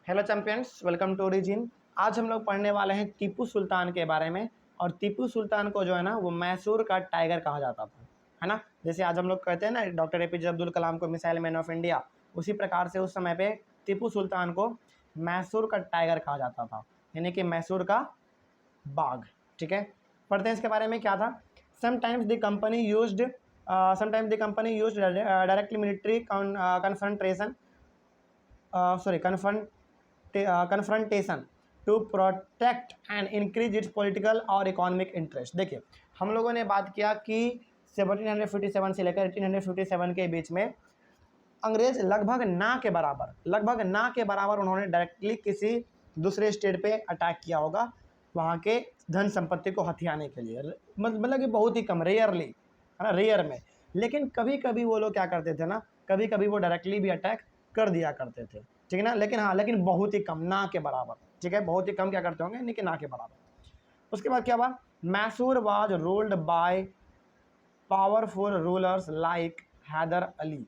Hello champions, welcome to origin. आज हम लोग पढ़ने वाले हैं टीपू सुल्तान के बारे में। और टीपू सुल्तान को जो है ना वो मैसूर का टाइगर कहा जाता था, है ना। जैसे आज हम लोग कहते हैं ना डॉक्टर एपीजे अब्दुल कलाम को मिसाइल मैन ऑफ इंडिया, उसी प्रकार से उस समय पे टीपू सुल्तान को मैसूर का टाइगर कहा जाता था, यानी कि मैसूर का बाघ। ठीक है, पढ़ते हैं इसके बारे में क्या था। Sometimes the company used directly military confrontation confrontation to protect and increase its political और इकोनॉमिक इंटरेस्ट। देखिए, हम लोगों ने बात किया कि 1757 से लेकर 1857 के बीच में अंग्रेज लगभग ना के बराबर उन्होंने डायरेक्टली किसी दूसरे स्टेट पे अटैक किया होगा वहाँ के धन संपत्ति को हथियाने के लिए। मतलब कि बहुत ही कम, रेयरली, है ना, रेयर में। लेकिन कभी कभी वो लोग क्या करते थे ना, कभी कभी वो डायरेक्टली भी अटैक कर दिया करते थे, ठीक है ना। लेकिन बहुत ही कम, ना के बराबर। ठीक है, बहुत ही कम क्या करते होंगे, लेकिन ना के बराबर। उसके बाद क्या हुआ, Mysore was ruled by powerful rulers like Hyder Ali.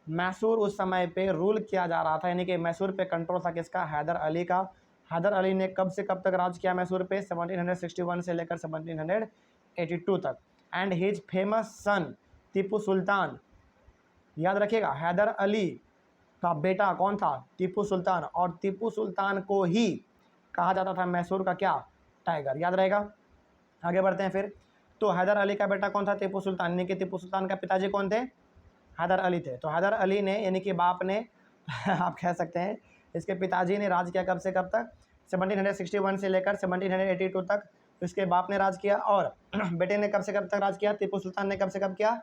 Mysore उस समय पे रूल किया जा रहा था, यानी कि मैसूर पे कंट्रोल था किसका, हैदर अली का। हैदर अली ने कब से कब तक राज किया मैसूर पे, 1761 से लेकर 1782 तक। एंड हिज फेमस सन टीपू सुल्तान, याद रखिएगा, हैदर अली का बेटा कौन था, टीपू सुल्तान। और टीपू सुल्तान को ही कहा जाता था मैसूर का क्या, टाइगर, याद रहेगा। आगे बढ़ते हैं फिर। तो हैदर अली का बेटा कौन था, टीपू सुल्तान, यानी कि टीपू सुल्तान का पिताजी कौन थे, हैदर अली थे। तो हैदर अली ने, यानी कि बाप ने आप कह सकते हैं इसके पिताजी ने राज किया कब से कब तक, 1761 से लेकर 1782 तक इसके बाप ने राज किया। और बेटे ने कब से कब तक राज किया, टीपू सुल्तान ने कब से कब किया,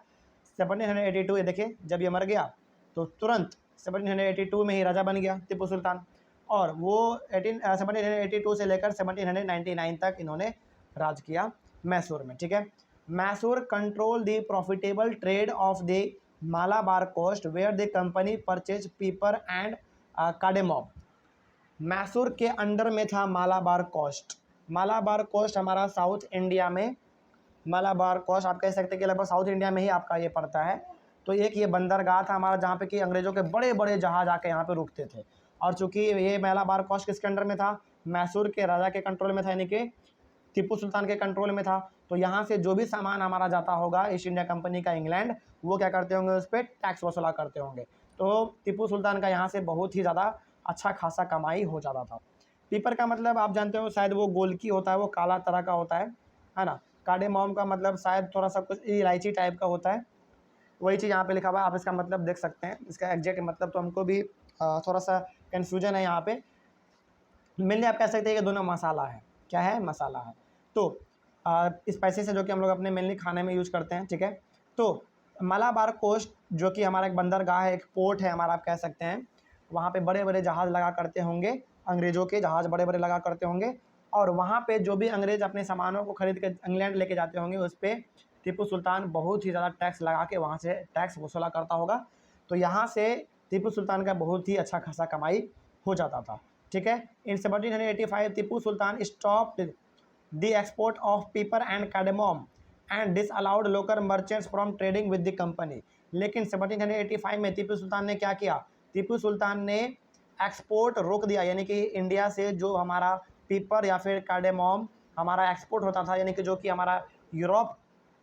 1782। ये देखिए, जब ये मर गया तो तुरंत 1782 में ही राजा बन गया टीपू सुल्तान। और वो 1782 से लेकर 1799 तक इन्होंने राज किया मैसूर में। ठीक है, Mysore control the profitable trade of the Malabar coast where the company purchase pepper and cardamom. Mysore के अंडर में था मालाबार कोस्ट। मालाबार कोस्ट हमारा साउथ इंडिया में, मालाबार कोस्ट आप कह सकते हैं कि लगभग साउथ इंडिया में ही आपका ये पड़ता है। तो एक ये बंदरगाह था हमारा जहाँ पे कि अंग्रेजों के बड़े बड़े जहाज आके यहाँ पे रुकते थे। और चूंकि ये मालाबार कोस्ट किसके अंडर में था, मैसूर के राजा के कंट्रोल में था, यानी कि टीपू सुल्तान के कंट्रोल में था। तो यहाँ से जो भी सामान हमारा जाता होगा ईस्ट इंडिया कंपनी का इंग्लैंड, वो क्या करते होंगे, उस पर टैक्स वसूला करते होंगे। तो टीपू सुल्तान का यहाँ से बहुत ही ज़्यादा अच्छा खासा कमाई हो जाता था। पीपर का मतलब आप जानते हो शायद, वो गोलकी होता है, वो काला तरह का होता है ना। कार्डेमॉम का मतलब शायद थोड़ा सा कुछ इलायची टाइप का होता है, वही चीज़ यहाँ पे लिखा हुआ है, आप इसका मतलब देख सकते हैं। इसका एग्जैक्ट मतलब तो हमको भी थोड़ा सा कन्फ्यूजन है यहाँ पे। मेनली आप कह सकते हैं कि दोनों मसाला है, क्या है, मसाला है। तो स्पाइसेस है जो कि हम लोग अपने मेनली खाने में यूज करते हैं। ठीक है, तो मालाबार कोस्ट जो कि हमारा एक बंदरगाह है, एक पोर्ट है हमारा, आप कह सकते हैं। वहाँ पे बड़े बड़े जहाज़ लगा करते होंगे, अंग्रेज़ों के जहाज़ बड़े बड़े लगा करते होंगे। और वहाँ पे जो भी अंग्रेज़ अपने सामानों को खरीद के इंग्लैंड लेके जाते होंगे, उस पर टीपू सुल्तान बहुत ही ज़्यादा टैक्स लगा के वहाँ से टैक्स वसूला करता होगा। तो यहाँ से टीपू सुल्तान का बहुत ही अच्छा खासा कमाई हो जाता था। ठीक है, in 1785 Tipu Sultan stopped the export of pepper and cardamom and this allowed local merchants from trading with the company. लेकिन 1785 में टीपू सुल्तान ने क्या किया, टीपू सुल्तान ने एक्सपोर्ट रोक दिया, यानी कि इंडिया से जो हमारा पेपर या फिर कार्डेमॉम हमारा एक्सपोर्ट होता था, यानी कि जो कि हमारा यूरोप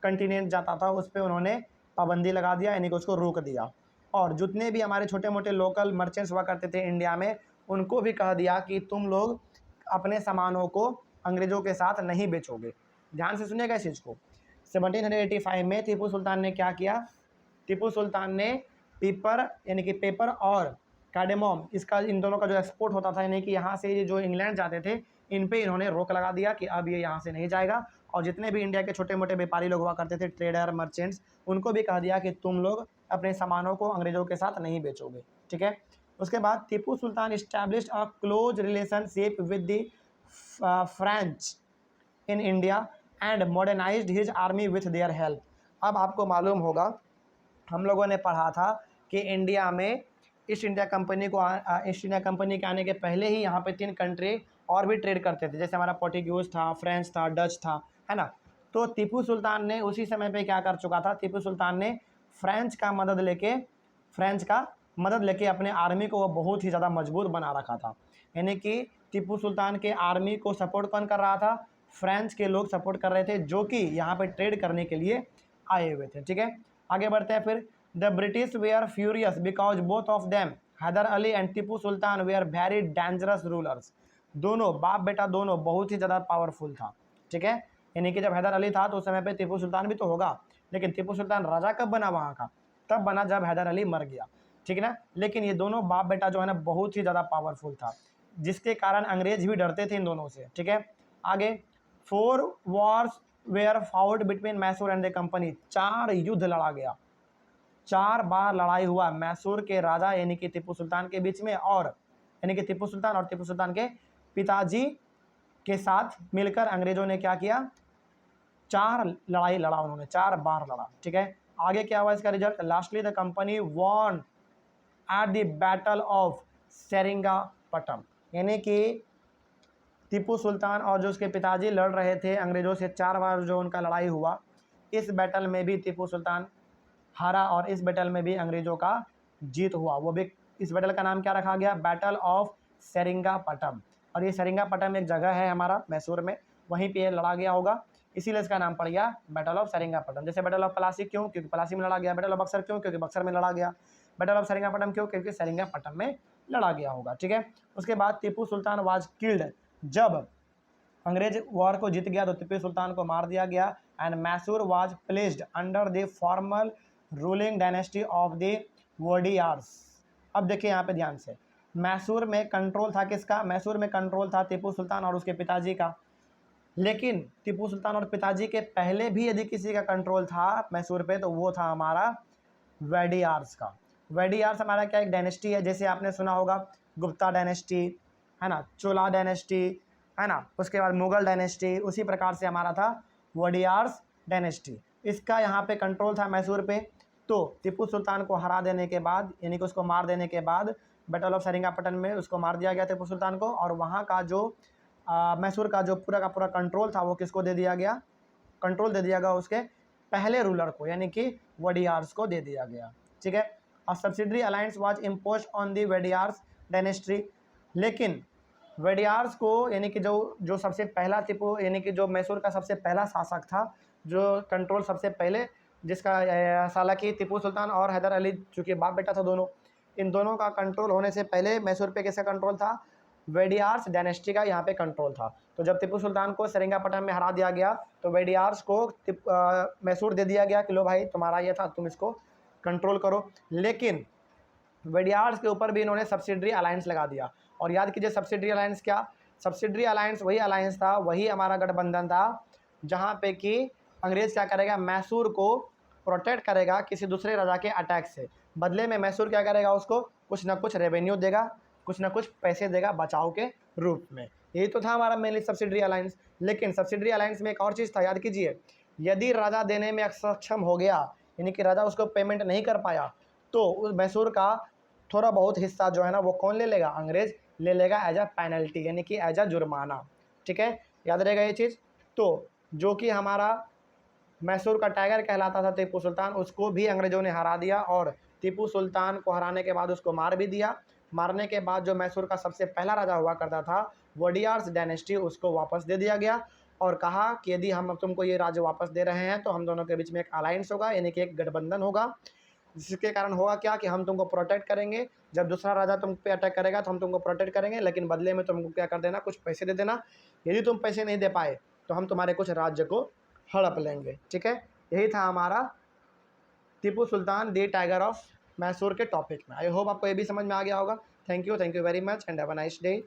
कंटिनेंट जाता था, उस पर उन्होंने पाबंदी लगा दिया, यानी कि उसको रोक दिया। और जितने भी हमारे छोटे मोटे लोकल मर्चेंट्स हुआ करते थे इंडिया में, उनको भी कह दिया कि तुम लोग अपने सामानों को अंग्रेज़ों के साथ नहीं बेचोगे। ध्यान से सुनिएगा इस चीज़ को। 1785 में टीपू सुल्तान ने क्या किया, टीपू सुल्तान ने पेपर, यानी कि पेपर और कार्डेमॉम, इसका इन दोनों का जो एक्सपोर्ट होता था, यानी कि यहाँ से जो इंग्लैंड जाते थे, इन पे इन्होंने रोक लगा दिया कि अब ये यहाँ से नहीं जाएगा। और जितने भी इंडिया के छोटे मोटे व्यापारी लोग हुआ करते थे, ट्रेडर मर्चेंट्स, उनको भी कह दिया कि तुम लोग अपने सामानों को अंग्रेज़ों के साथ नहीं बेचोगे। ठीक है, उसके बाद Tipu Sultan established a close relationship with the French in India and modernised his army with their help. अब आपको मालूम होगा, हम लोगों ने पढ़ा था कि इंडिया में ईस्ट इंडिया कंपनी के आने के पहले ही यहाँ पे 3 कंट्री और भी ट्रेड करते थे, जैसे हमारा पोर्टुगीज था, फ्रेंच था, डच था, है ना। तो टीपू सुल्तान ने उसी समय पे क्या कर चुका था, टीपू सुल्तान ने फ्रेंच का मदद लेके, फ्रेंच का मदद लेके अपने आर्मी को वो बहुत ही ज़्यादा मजबूत बना रखा था। यानी कि टीपू सुल्तान के आर्मी को सपोर्ट कौन कर रहा था? फ्रेंच के लोग सपोर्ट कर रहे थे, जो कि यहाँ पे ट्रेड करने के लिए आए हुए थे। ठीक है, आगे बढ़ते हैं फिर। The British were furious because both of them Hyder Ali and Tipu Sultan were very dangerous rulers. दोनों बाप बेटा दोनों बहुत ही ज़्यादा पावरफुल था। ठीक है, यानी कि जब हैदर अली था तो उस समय पे टीपू सुल्तान भी तो होगा, लेकिन टीपू सुल्तान राजा कब बना वहाँ का? तब बना जब हैदर अली मर गया। ठीक है ना, लेकिन ये दोनों बाप बेटा जो है ना बहुत ही ज़्यादा पावरफुल था, जिसके कारण अंग्रेज भी डरते थे इन दोनों से। ठीक है, आगे 4 wars were fought between Mysore and the company. 4 युद्ध लड़ा गया, 4 बार लड़ाई हुआ मैसूर के राजा यानी कि टीपू सुल्तान के बीच में, और यानी कि टीपू सुल्तान और टीपू सुल्तान के पिताजी के साथ मिलकर अंग्रेजों ने क्या किया? 4 लड़ाई लड़ा उन्होंने, 4 बार लड़ा। ठीक है, आगे क्या हुआ इसका result? Lastly the company won at the battle of Seringapatam. यानी कि टीपू सुल्तान और जो उसके पिताजी लड़ रहे थे अंग्रेजों से, 4 बार जो उनका लड़ाई हुआ, इस बैटल में भी टीपू सुल्तान हारा और इस बैटल में भी अंग्रेजों का जीत हुआ। वो भी, इस बैटल का नाम क्या रखा गया? Battle of Seringapatam. और ये सेरिंगापटम एक जगह है हमारा मैसूर में, वहीं पे ये लड़ा गया होगा, इसीलिए इसका नाम पड़ गया बैटल ऑफ सेरिंगापटम। जैसे बैटल ऑफ प्लासी क्यों? क्योंकि प्लासी में लड़ा गया। बैटल ऑफ बक्सर क्यों? क्योंकि बक्सर में लड़ा गया। बैटल ऑफ सेरिंगापटम क्यों? क्योंकि सेरिंगापटम में लड़ा गया होगा। ठीक है, उसके बाद टीपू सुल्तान वाज किल्ड। जब अंग्रेज वॉर को जीत गया तो टीपू सुल्तान को मार दिया गया। And Mysore was placed under the formal ruling dynasty of the Wodeyars. अब देखिए यहाँ पे ध्यान से, मैसूर में कंट्रोल था किसका? मैसूर में कंट्रोल था टीपू सुल्तान और उसके पिताजी का। लेकिन टीपू सुल्तान और पिताजी के पहले भी यदि किसी का कंट्रोल था मैसूर पे तो वो था हमारा वेडियार्स का। वेडियार्स हमारा क्या एक डायनेस्टी है, जैसे आपने सुना होगा गुप्ता डायनेस्टी है ना, चोला डायनेस्टी है ना, उसके बाद मुगल डायनेस्टी, उसी प्रकार से हमारा था वोडियार्स डायनेस्टी। इसका यहाँ पे कंट्रोल था मैसूर पे। तो टीपू सुल्तान को हरा देने के बाद यानी कि उसको मार देने के बाद बैटल ऑफ सेरिंगापटम में उसको मार दिया गया टीपू सुल्तान को, और वहाँ का जो मैसूर का जो पूरा का पूरा कंट्रोल था वो किसको दे दिया गया? कंट्रोल दे दिया गया उसके पहले रूलर को, यानी कि वोडियार्स को दे दिया गया। ठीक है, और subsidiary alliance was imposed on the Wodeyars dynasty. लेकिन वेडियार्स को यानी कि जो सबसे पहला टीपू यानी कि जो मैसूर का सबसे पहला शासक था, जो कंट्रोल सबसे पहले जिसका हालांकि टीपू सुल्तान और हैदर अली चूँकि बाप बेटा था दोनों, इन दोनों का कंट्रोल होने से पहले मैसूर पे किसका कंट्रोल था? वेडियार्स डायनेस्टी का यहाँ पे कंट्रोल था। तो जब टीपू सुल्तान को सेरिंगापटम में हरा दिया गया तो वेडियार्स को मैसूर दे दिया गया कि लो भाई तुम्हारा ये था, तुम इसको कंट्रोल करो। लेकिन वेडियार्स के ऊपर भी इन्होंने सब्सिडरी अलायंस लगा दिया। और याद कीजिए सब्सिडरी अलायंस क्या? सब्सिडरी अलायंस वही अलायंस था, वही हमारा गठबंधन था जहाँ पे कि अंग्रेज क्या करेगा? मैसूर को प्रोटेक्ट करेगा किसी दूसरे राजा के अटैक से। बदले में मैसूर क्या करेगा? उसको कुछ ना कुछ रेवेन्यू देगा, कुछ ना कुछ पैसे देगा बचाव के रूप में। यही तो था हमारा मेनली सब्सिडरी अलायंस। लेकिन सब्सिडरी अलायंस में एक और चीज़ था, याद कीजिए, यदि राजा देने में असक्षम हो गया यानी कि राजा उसको पेमेंट नहीं कर पाया तो उस मैसूर का थोड़ा बहुत हिस्सा जो है ना वो कौन ले लेगा? अंग्रेज ले लेगा एज अ पेनल्टी, यानी कि एज अ जुर्माना। ठीक है, याद रहेगा ये चीज़। तो जो कि हमारा मैसूर का टाइगर कहलाता था टीपू सुल्तान, उसको भी अंग्रेजों ने हरा दिया, और टीपू सुल्तान को हराने के बाद उसको मार भी दिया। मारने के बाद जो मैसूर का सबसे पहला राजा हुआ करता था वोडियार्स डायनेस्टी, उसको वापस दे दिया गया और कहा कि यदि हम तुमको ये राज्य वापस दे रहे हैं तो हम दोनों के बीच में एक अलायंस होगा, यानी कि एक गठबंधन होगा, जिसके कारण होगा क्या कि हम तुमको प्रोटेक्ट करेंगे। जब दूसरा राजा तुम पे अटैक करेगा तो हम तुमको प्रोटेक्ट करेंगे, लेकिन बदले में तुमको क्या कर देना? कुछ पैसे दे देना। यदि तुम पैसे नहीं दे पाए तो हम तुम्हारे कुछ राज्य को हड़प लेंगे। ठीक है, यही था हमारा टीपू सुल्तान दी टाइगर ऑफ मैसूर के टॉपिक में। आई होप आपको ये भी समझ में आ गया होगा। Thank you very much and have a nice day.